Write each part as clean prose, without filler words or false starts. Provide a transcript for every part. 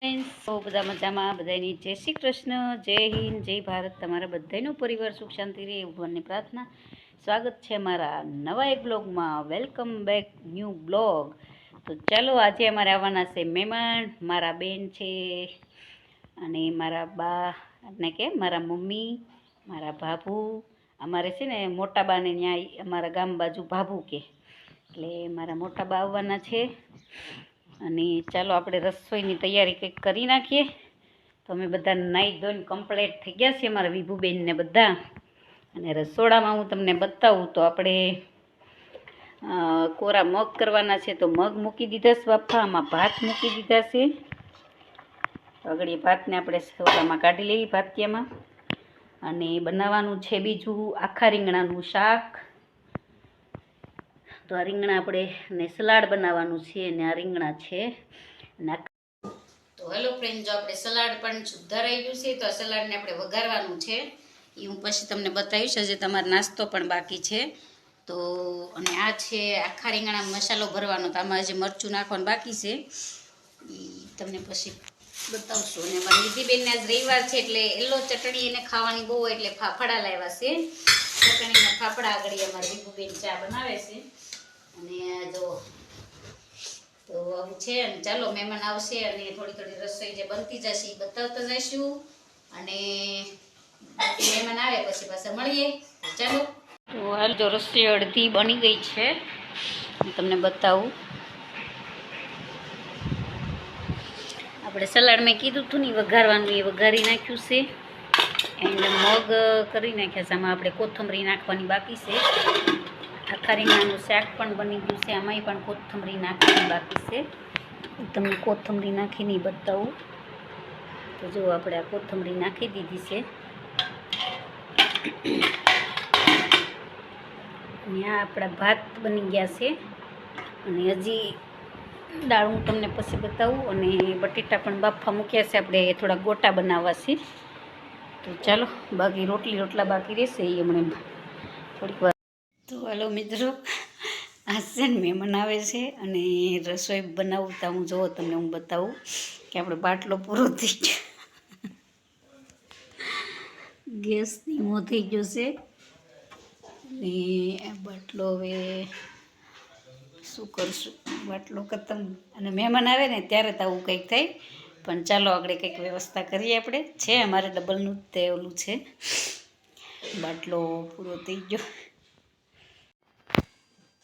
તો બધા મજામાં, બધાની જય શ્રી કૃષ્ણ, જય હિન્દ, જય ભારત. તમારા બધાનો પરિવાર સુખ શાંતિ રહે એવું ભગવાનની પ્રાર્થના. સ્વાગત છે મારા નવા એક બ્લોગમાં. Welcome back new blog. તો ચાલો, આજે અમારે આવવાના છે મહેમાન. મારા બેન છે અને મારા બા એટલે કે મારા મમ્મી, મારા ભાભુ. અમારે છે ને મોટા બાને ત્યાં અમારા ગામ બાજુ ભાભુ કે, એટલે મારા મોટા બા આવવાના છે. અને ચાલો આપણે રસોઈની તૈયારી કંઈક કરી નાખીએ. તો અમે બધા નાહી ધોઈને કમ્પ્લીટ થઈ ગયા છીએ, મારા વિભુબેનને બધા. અને રસોડામાં હું તમને બતાવું તો આપણે કોરા મગ કરવાના છે. તો મગ મૂકી દીધા છે બાફા, આમાં ભાત મૂકી દીધા છે. આગળ એ ભાતને આપણે સોડામાં કાઢી લઈએ ભાતિયામાં. અને બનાવવાનું છે બીજું આખા રીંગણાનું શાક. તો આ રીંગણા આપણે ને સલાડ બનાવવાનું છે, અને આ રીંગણા છે. તો હેલો ફ્રેન્ડ, જો આપણે સલાડ પણ સુધારાઈ ગયું છે, તો આ સલાડને આપણે વઘારવાનું છે. એ હું પછી તમને બતાવીશ. હજી તમારો નાસ્તો પણ બાકી છે. તો અને આ છે આખા રીંગણા મસાલો ભરવાનો. તો આમાં હજી મરચું નાખવાનું બાકી છે, એ તમને પછી બતાવશું. અને અમારી નિધિબેનને આજ રવિવાર છે એટલે એલો ચટણી એને ખાવાની બહુ, એટલે ફાફડા લાવ્યા છે. ચટણીના ફાફડા આગળ અમારી વિભુબેન ચા બનાવે છે. અને જો તો આવું છે. અને ચાલો, મહેમાન આવશે અને થોડી થોડી રસોઈ જે બનતી જશે એ બતાવતા જઈશું. અને મહેમાન આવે પછી પાછા મળીએ. ચાલો, તો હાલ જો રસોઈ અડધી બની ગઈ છે, તમને બતાવું. આપણે સલાડ મેં કીધું હતું ને વઘારવાનું, એ વઘારી નાખ્યું છે. એન્ડ મગ કરી નાખ્યા છે. આમાં આપણે કોથમરી નાખવાની બાકી છે. આખા રીંગણાનું શાક પણ બની ગયું છે, આમાંય પણ કોથમરી નાખવાની બાકી છે. તમને કોથમરી નાખીને બતાવું. તો જો આપણે આ કોથમરી નાખી દીધી છે. અને આ આપણા ભાત બની ગયા છે. અને હજી દાળ હું તમને પછી બતાવું. અને બટેટા પણ બાફા મૂક્યા છે, આપણે થોડા ગોટા બનાવવા છે. તો ચાલો, બાકી રોટલા બાકી રહેશે એ હમણાં થોડીક વાર. તો હાલો મિત્રો, આ છે ને મહેમાન આવે છે અને રસોઈ બનાવતા હું જોવો તમને હું બતાવું કે આપણે બાટલો પૂરો થઈ ગયો. ગેસ ધીમો થઈ ગયો છે. અને આ બાટલો હવે શું કરશું, બાટલો ખતમ. અને મહેમાન આવે ને ત્યારે તો આવું કંઈક થાય. પણ ચાલો, આપણે કંઈક વ્યવસ્થા કરીએ. આપણે છે અમારે ડબલનું જ તે ઓલું છે. બાટલો પૂરો થઈ ગયો.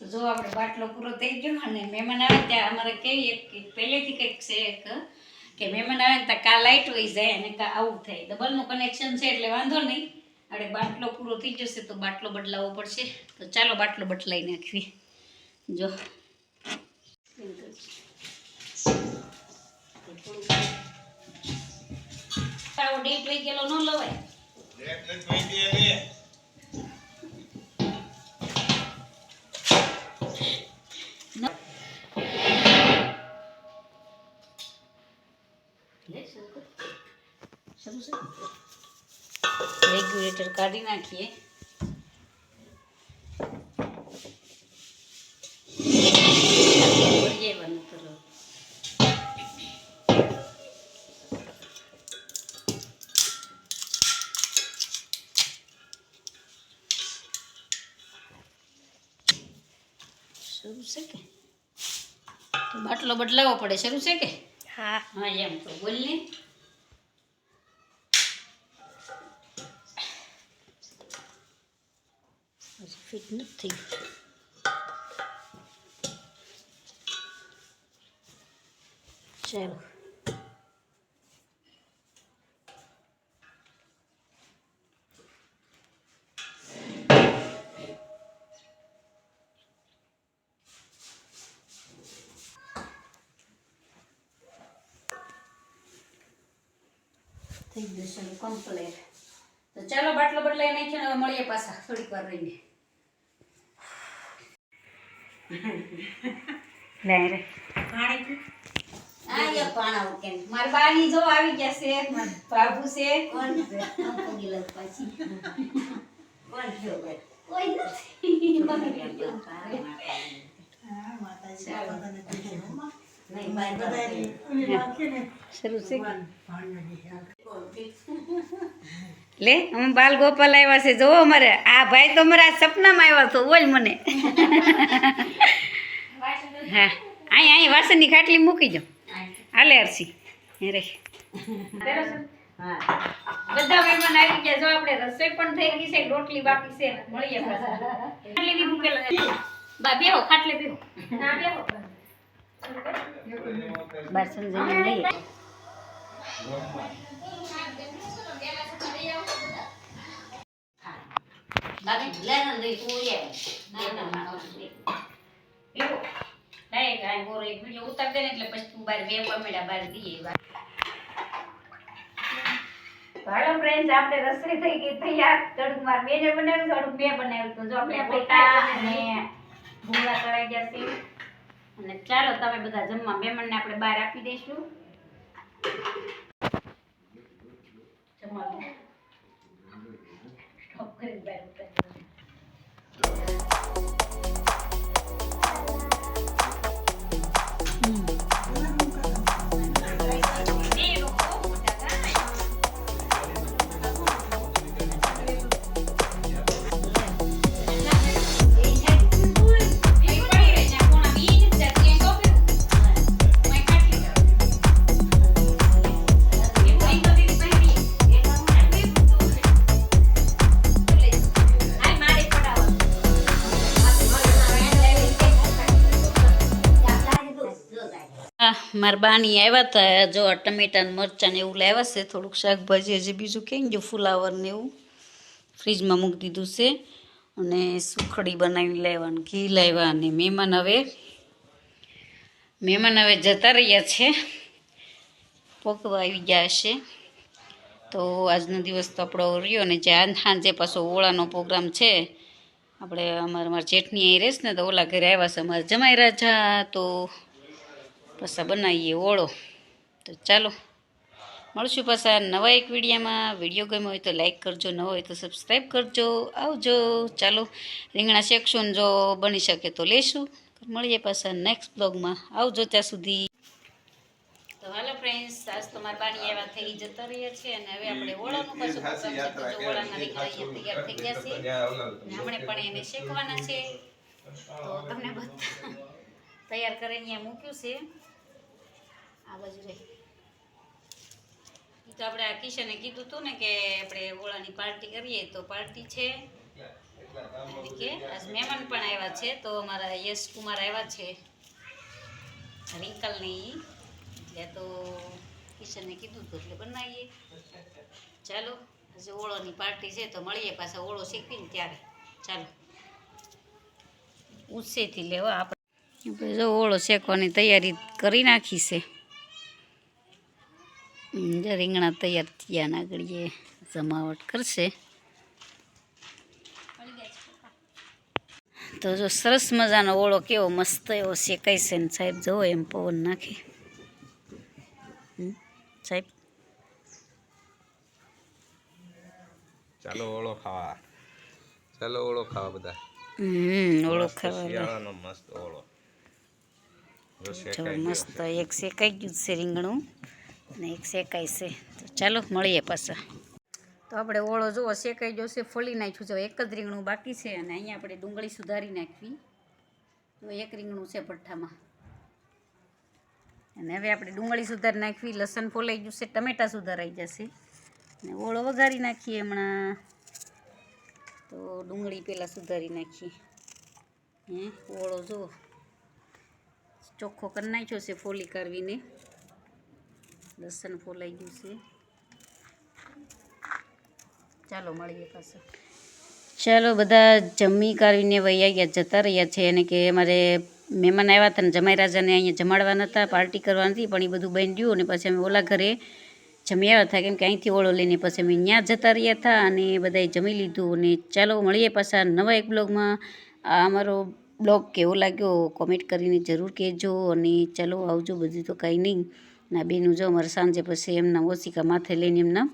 તો જો આપણે બાટલો પૂરો થઈ ગયો. અને મહેમાન આવે ત્યાં અમારે કહીએ કે પહેલેથી કંઈક છે એક કે મહેમાન આવે ને ત્યાં કા લાઇટ વહી જાય અને કા આવું થાય. ડબલનું કનેક્શન છે એટલે વાંધો નહીં. આપણે બાટલો પૂરો થઈ જશે તો બાટલો બદલાવવો પડશે. તો ચાલો, બાટલો બદલાઈ નાખવી. જો ડેટ વહી ગયેલો ન લવાય. રેગ્યુલેટર કાઢી નાખીએ. શરૂ છે કે તો બાટલો બદલાવો પડે. શરૂ છે કે હા હા એમ તો બોલ ને. ફિટ નથી થયું. ચાલો, થઈ જશે કમ્પ્લીટ. તો ચાલો, બાટલો બદલાઈ નાખ્યો. હવે મળીએ પાછા થોડીક વાર રહીને. મારા બાની જો આવી ગયા છે, બાબુ છે. કોણ છે? પછી કોણ થયો? કોઈ નથી. શરૂ છે લે અમે બાલ ગોપાલ આવ્યા છે જોવો અમારે આ ભાઈ તો અમારા સપનામાં આવ્યા તો બોલ મને હા અહીં વાસણની ખાટલી મૂકી જાઓ હાલે અરસી હે રે બધા મહેમાન આવી ગયા જો આપણે રસોઈ પણ થઈ ગઈ છે રોટલી બાકી છે મળીએ પાછા ખાટલી બી મૂકેલા બા બેહો ખાટલે બેહો ના બેહો બાર સમજીને લઈએ બાકી લેન લઈ પૂરી ના બેહો લઈ ગાય બોર એક વિડિયો ઉતાર દે ને એટલે પછી તું બાર બેહવા મેડા બાર દીએ હાલો ફ્રેન્ડ્સ આપણે રસોઈ થઈ ગઈ તૈયાર થોડુંક માર બેને બનાવ્યું થોડુંક મેં બનાવ્યું તો જો આપણે પૈકા અને ભૂંગળા તળાઈ ગયા છે અને ચાલો તમે બધા જમવા મહેમાનને આપણે બહાર આપી દઈશું જમવા સ્ટોપ કરી બહાર મારા બાની આવ્યા હતા જો ટમેટા ને મરચાં ને એવું લાવ્યા છે થોડુંક શાકભાજી હજી બીજું કેમ ગયું ફુલાવર ને એવું ફ્રીજમાં મૂકી દીધું છે અને સુખડી બનાવી લાવ્યા ઘી લાવ્યા અને મહેમાન હવે જતા રહ્યા છે પકવા આવી ગયા હશે તો આજનો દિવસ તો આપણો રહ્યો અને જે સાંજે પાછો ઓળાનો પ્રોગ્રામ છે આપણે અમારા જેઠની અહીં રહેશે ને તો ઓલા ઘરે આવ્યા છે અમારા જમાઈ રાજા તો પાછા બનાવીએ ઓળો તો ચાલો મળશું પાછા નવા એક વિડીયોમાં વિડીયો ગમ્યો હોય તો લાઈક કરજો ન હોય તો સબસ્ક્રાઈબ કરજો આવજો ચાલો રીંગણા શેકશું ને જો બની શકે તો લેશું મળીએ પાછા નેક્સ્ટ બ્લોગમાં આવજો ત્યાં સુધી તો હાલો ફ્રેન્ડ્સ આજ તો મારા બાની આવ્યા થઈ જતા રહ્યા છે અને હવે આપણે ઓળાનું પાછું ઓળાના રીંગણા તૈયાર થઈ ગયા છે અને હમણાં પણ એને શેકવાના છે તો તમને બધા તૈયાર કરીને અહીંયા મૂક્યું છે આ બાજુ રહી તો આપણે આ કિશને કીધું હતું ને કે આપણે ઓળાની પાર્ટી કરીએ તો પાર્ટી છે કે આજ મહેમાન પણ આવ્યા છે તો અમારા યશ કુમાર આવ્યા છે રિંકલની એટલે તો કિશને કીધું હતું એટલે બનાવીએ ચાલો આજે ઓળોની પાર્ટી છે તો મળીએ પાછા ઓળો શીખવીને ત્યારે ચાલો ઉત્સેથી લેવા આપણે જો ઓળો શેકવાની તૈયારી કરી નાખી છે રીંગણા તૈયાર થયા નાગળીએ જમાવટ કરશે તો જો સરસ મજાનો ઓળો કેવો મસ્ત એવો શેકાય છે ને સાહેબ જુઓ એમ પવન નાખે સાહેબ ચાલો ઓળો ખાવા બધા ઓળો ખાવા મસ્ત ઓળો મસ્ત એક શેકાઈ ગયું છે રીંગણું અને એક શેકાય છે તો ચાલો મળીએ પાછા તો આપણે ઓળો જુઓ શેકાઈ ગયો છે ફોલી નાખ્યું છે એક જ રીંગણું બાકી છે અને અહીંયા આપણે ડુંગળી સુધારી નાખવી તો એક રીંગણું છે ભઠ્ઠામાં અને હવે આપણે ડુંગળી સુધારી નાખવી લસણ ફોલાઈ ગયું છે ટમેટાં સુધારાઈ જશે અને ઓળો વઘારી નાખીએ હમણાં તો ડુંગળી પહેલાં સુધારી નાખીએ ઓળો જુઓ ચોખ્ખો કરી નાખ્યો છે ફોલી કરવીને લસણ ફોલાઈ ગયું છે ચાલો મળીએ પાછા ચાલો બધા જમી કાઢીને વૈયા ગયા જતા રહ્યા છે અને કે અમારે મહેમાન આવ્યા હતા ને જમાઈ રાજાને અહીંયા જમાડવાના હતા પાર્ટી કરવાની હતી પણ એ બધું બન્યું અને પછી અમે ઓલા ઘરે જમી આવ્યા હતા કેમ કે અહીંથી ઓળો લઈને પછી અમે ત્યાં જતા રહ્યા હતા અને બધાએ જમી લીધું અને ચાલો મળીએ પાછા નવા એક બ્લોગમાં આ અમારો બ્લોગ કેવો લાગ્યો કોમેન્ટ કરીને જરૂર કહેજો અને ચાલો આવજો બધું તો કાંઈ નહીં ના બેનું જો અમારે સાંજે પછી એમના ઓશિકા માથે લઈને એમના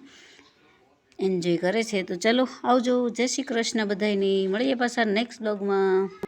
એન્જોય કરે છે તો ચલો આવજો જય શ્રી કૃષ્ણ બધાયને મળીએ પાછા નેક્સ્ટ બ્લોગમાં